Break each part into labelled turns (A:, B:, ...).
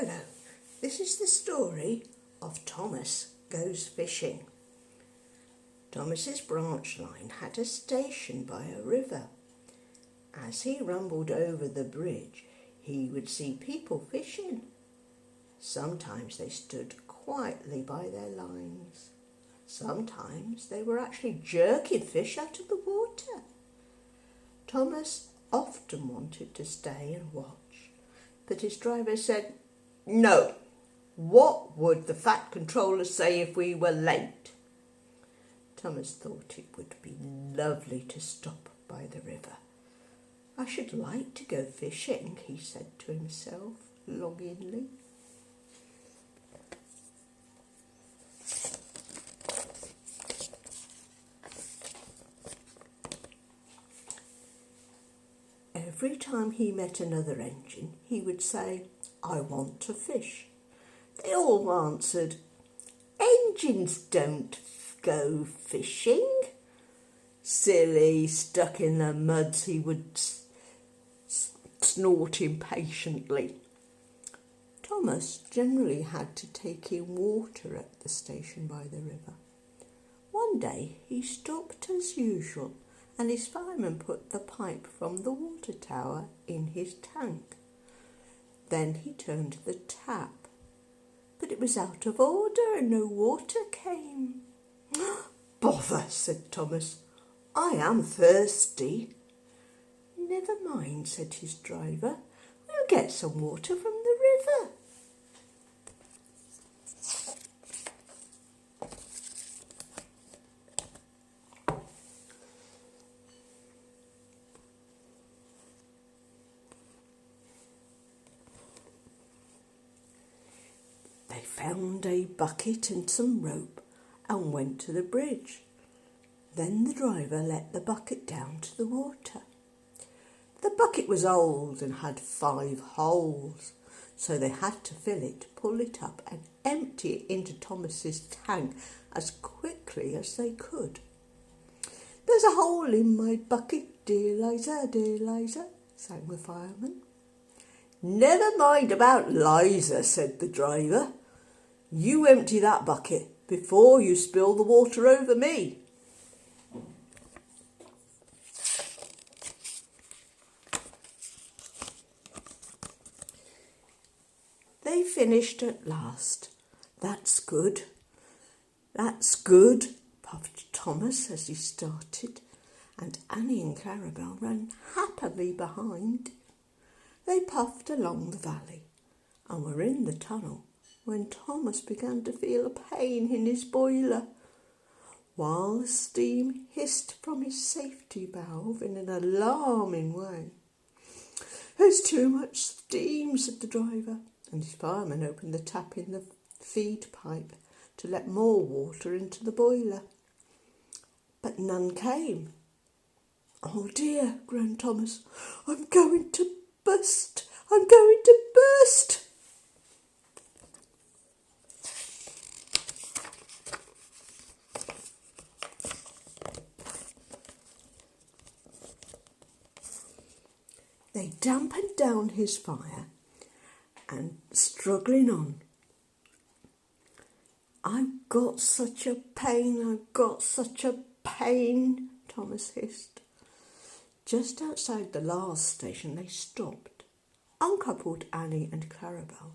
A: Hello, this is the story of Thomas Goes Fishing. Thomas's branch line had a station by a river. As he rumbled over the bridge, he would see people fishing. Sometimes they stood quietly by their lines. Sometimes they were actually jerking fish out of the water. Thomas often wanted to stay and watch, but his driver said, "No, what would the fat controller say if we were late?" Thomas thought it would be lovely to stop by the river. "I should like to go fishing," he said to himself longingly. Every time he met another engine, he would say, "I want to fish." They all answered, "Engines don't go fishing." "Silly, stuck in the muds," he would snort impatiently. Thomas generally had to take in water at the station by the river. One day he stopped as usual, and his fireman put the pipe from the water tower in his tank. Then he turned the tap, but it was out of order and no water came. "Bother," said Thomas, "I am thirsty." "Never mind," said his driver, "we'll get some water from the river." They found a bucket and some rope and went to the bridge. Then the driver let the bucket down to the water. The bucket was old and had 5 holes, so they had to fill it, pull it up and empty it into Thomas's tank as quickly as they could. "There's a hole in my bucket, dear Liza," sang the fireman. "Never mind about Liza," said the driver. "You empty that bucket before you spill the water over me." They finished at last. That's good, puffed Thomas as he started, and Annie and Clarabel ran happily behind. They puffed along the valley and were in the tunnel when Thomas began to feel a pain in his boiler, while the steam hissed from his safety valve in an alarming way. "There's too much steam," said the driver, and his fireman opened the tap in the feed pipe to let more water into the boiler. But none came. "Oh dear," groaned Thomas, I'm going to burst. They dampened down his fire and struggling on. I've got such a pain, Thomas hissed. Just outside the last station they stopped, uncoupled Annie and Clarabel,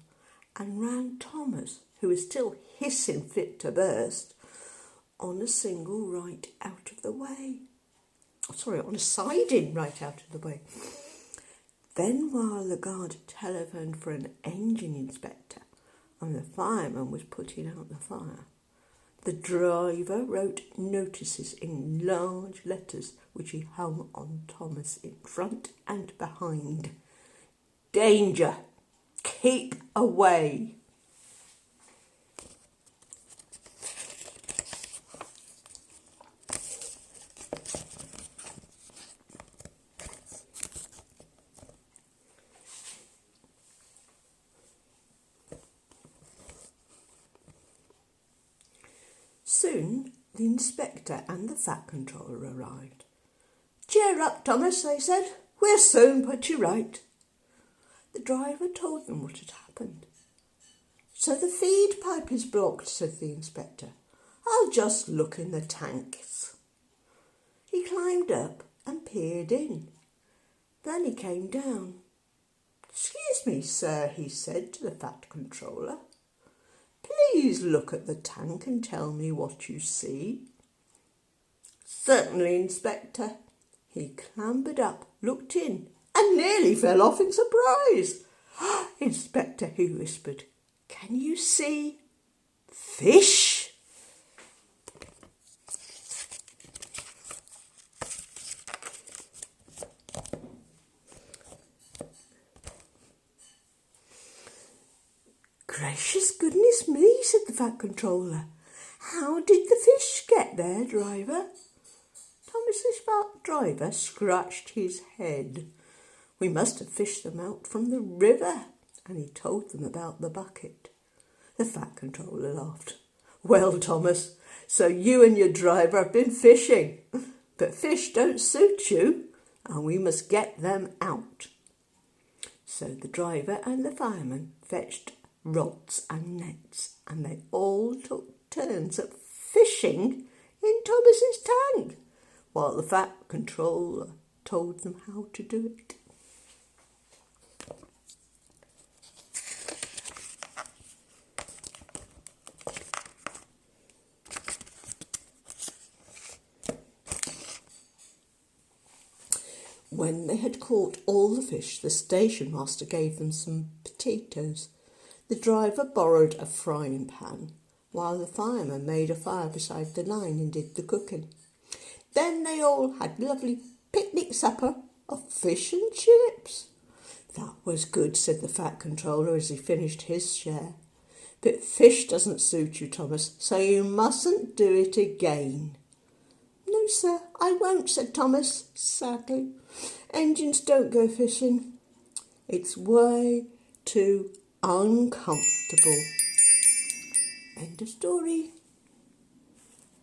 A: and ran Thomas, who was still hissing fit to burst, on a siding right out of the way. Then, while the guard telephoned for an engine inspector and the fireman was putting out the fire, the driver wrote notices in large letters which he hung on Thomas in front and behind. "Danger! Keep away!" Soon the inspector and the fat controller arrived. "Cheer up, Thomas," they said. "We'll soon put you right." The driver told them what had happened. So the feed pipe is blocked, said the inspector. I'll just look in the tanks. He climbed up and peered in. Then he came down. Excuse me, sir, he said to the fat controller. Please look at the tank and tell me what you see. Certainly, Inspector. He clambered up, looked in, and nearly fell off in surprise. Inspector, he whispered, can you see fish? Gracious goodness me, said the fat controller. How did the fish get there, driver? Thomas's fat driver scratched his head. We must have fished them out from the river, and he told them about the bucket. The fat controller laughed. Well, Thomas, so you and your driver have been fishing, but fish don't suit you, and we must get them out. So the driver and the fireman fetched rods and nets, and they all took turns at fishing in Thomas's tank, while the fat controller told them how to do it. When they had caught all the fish, the station master gave them some potatoes. The driver borrowed a frying pan, while the fireman made a fire beside the line and did the cooking. Then they all had lovely picnic supper of fish and chips. That was good, said the fat controller as he finished his share. But fish doesn't suit you, Thomas, so you mustn't do it again. No, sir, I won't, said Thomas, sadly. Engines don't go fishing. It's way too uncomfortable. End of story.